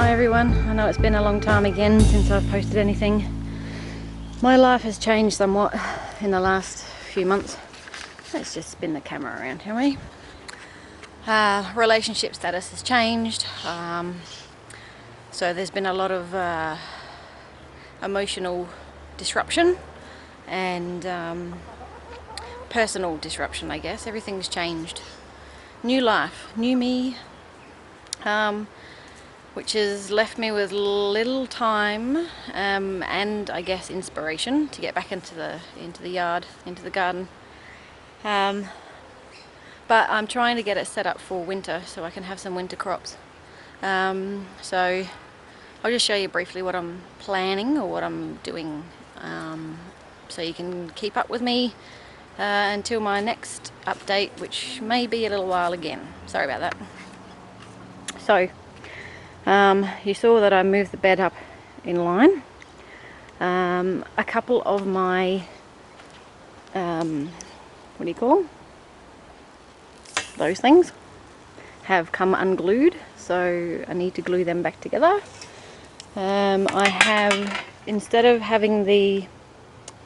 Hi everyone, I know it's been a long time again since I've posted anything. My life has changed somewhat in the last few months. Let's just spin the camera around, shall we? Relationship status has changed, so there's been a lot of emotional disruption and personal disruption, I guess. Everything's changed. New life, new me, which has left me with little time and I guess inspiration to get back into the yard, into the garden. But I'm trying to get it set up for winter so I can have some winter crops. So I'll just show you briefly what I'm planning or what I'm doing, so you can keep up with me until my next update, which may be a little while again. Sorry about that. So you saw that I moved the bed up in line. A couple of my what do you call them? Those things have come unglued, so I need to glue them back together. I have, instead of having the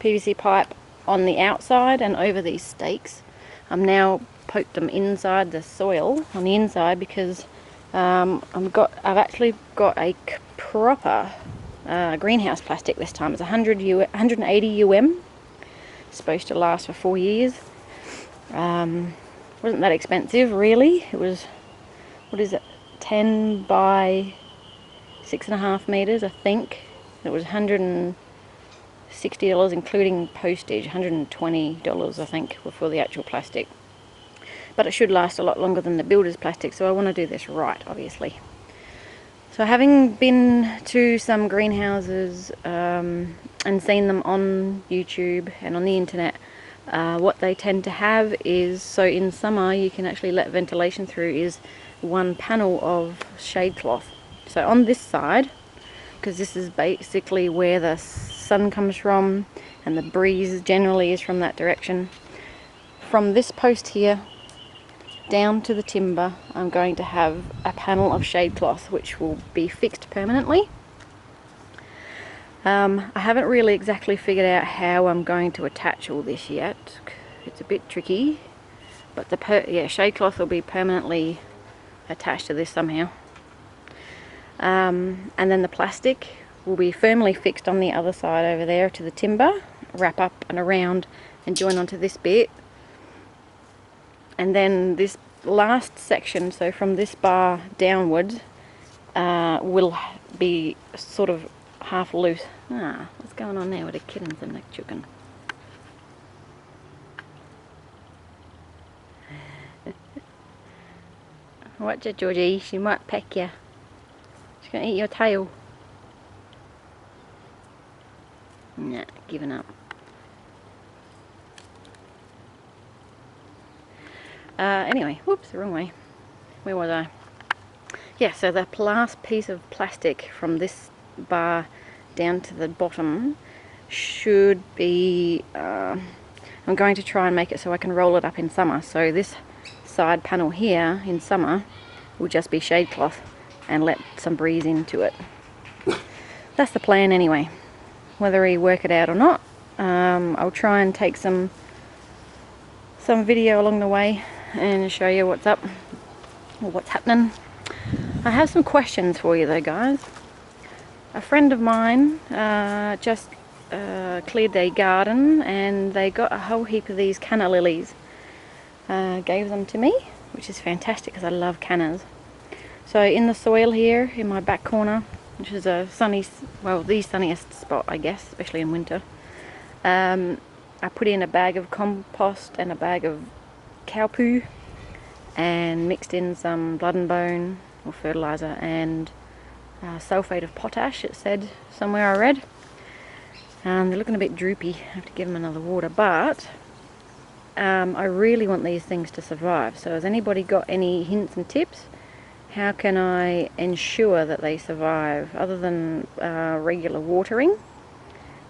PVC pipe on the outside and over these stakes, I'm now poked them inside the soil on the inside because I've actually got a proper greenhouse plastic this time. It's 180 UM. It's supposed to last for 4 years. Wasn't that expensive really. It was, what is it, 10 by 6.5 meters, I think. It was $160 including postage, $120 I think for the actual plastic. But it should last a lot longer than the builder's plastic, so I want to do this right, obviously. So having been to some greenhouses and seen them on YouTube and on the internet, what they tend to have is, so in summer you can actually let ventilation through, is one panel of shade cloth. So on this side, because this is basically where the sun comes from and the breeze generally is from that direction, from this post here down to the timber, I'm going to have a panel of shade cloth which will be fixed permanently. I haven't really exactly figured out how I'm going to attach all this yet. It's a bit tricky, but the shade cloth will be permanently attached to this somehow. And then the plastic will be firmly fixed on the other side over there to the timber, wrap up and around and join onto this bit. And then this last section, so from this bar downwards, will be sort of half loose. What's going on there with the kittens and the chicken? Watch it, Georgie, she might peck you. She's going to eat your tail. Nah, giving up. Anyway, whoops, the wrong way. Where was I? Yeah, so the last piece of plastic from this bar down to the bottom should be, I'm going to try and make it so I can roll it up in summer. So this side panel here in summer will just be shade cloth and let some breeze into it. That's the plan anyway. Whether we work it out or not, I'll try and take some video along the way and show you what's up or what's happening. I have some questions for you though, guys. A friend of mine just cleared their garden and they got a whole heap of these canna lilies. Gave them to me, which is fantastic because I love cannas. So in the soil here in my back corner, which is a sunny, well, the sunniest spot I guess, especially in winter, I put in a bag of compost and a bag of cow poo and mixed in some blood and bone or fertilizer and sulfate of potash, it said somewhere I read. They're looking a bit droopy, I have to give them another water, but I really want these things to survive. So has anybody got any hints and tips? How can I ensure that they survive other than regular watering?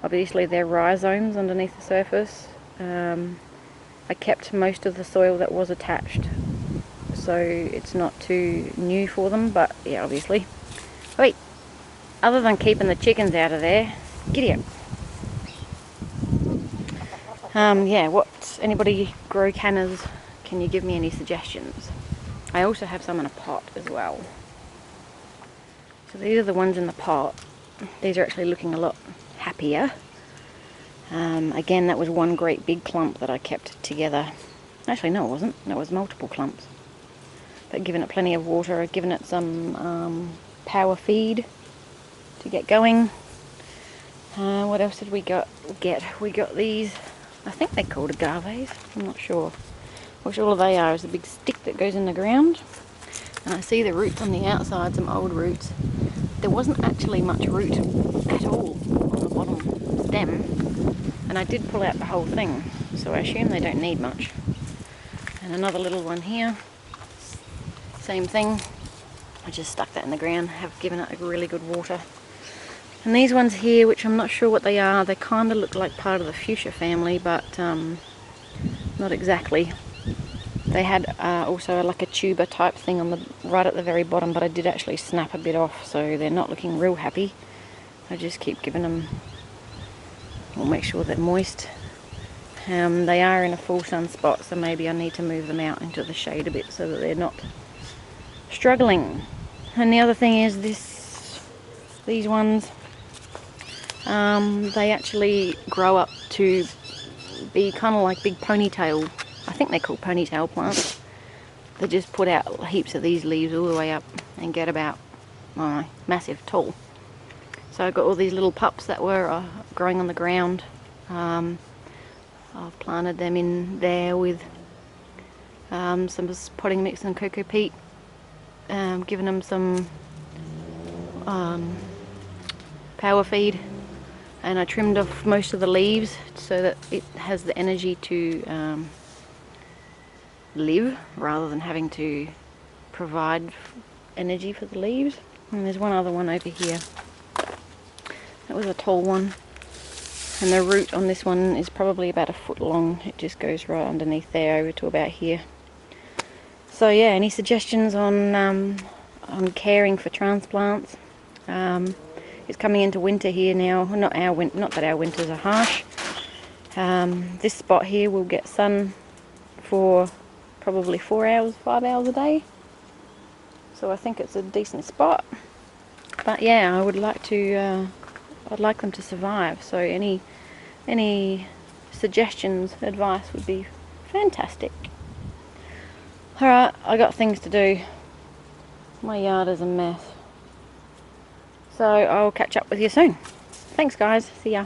Obviously there are rhizomes underneath the surface. I kept most of the soil that was attached, so it's not too new for them, but yeah, obviously Wait, other than keeping the chickens out of there, giddy up. Yeah, what, anybody grow cannas? Can you give me any suggestions? I also have some in a pot as well. So these are the ones in the pot. These are actually looking a lot happier. Again, that was one great big clump that I kept together. Actually, no, it wasn't. It was multiple clumps. But given it plenty of water, I've given it some power feed to get going. What else did we get? We got these, I think they're called agaves. I'm not sure. Which all they are is a big stick that goes in the ground. And I see the roots on the outside, some old roots. There wasn't actually much root at all on the bottom stem. And I did pull out the whole thing, so I assume they don't need much. And another little one here. Same thing. I just stuck that in the ground, have given it a really good water. And these ones here, which I'm not sure what they are, they kind of look like part of the fuchsia family, but not exactly. They had also like a tuber type thing on the right at the very bottom, but I did actually snap a bit off, so they're not looking real happy. I just keep giving them, we'll make sure they're moist. They are in a full sun spot, so maybe I need to move them out into the shade a bit so that they're not struggling. And the other thing is these ones, they actually grow up to be kind of like big ponytail, I think they're called ponytail plants. They just put out heaps of these leaves all the way up and get about, I don't know, massive tall. So I've got all these little pups that were growing on the ground. I've planted them in there with some potting mix and cocoa peat, given them some power feed, and I trimmed off most of the leaves so that it has the energy to live rather than having to provide energy for the leaves. And there's one other one over here. That was a tall one. And the root on this one is probably about a foot long. It just goes right underneath there over to about here. So yeah, any suggestions on caring for transplants? It's coming into winter here now. Not that our winters are harsh. This spot here will get sun for probably 4 hours, 5 hours a day. So I think it's a decent spot. But yeah, I would like to. I'd like them to survive. So any suggestions, advice would be fantastic. Alright, I got things to do. My yard is a mess. So I'll catch up with you soon. Thanks guys, see ya.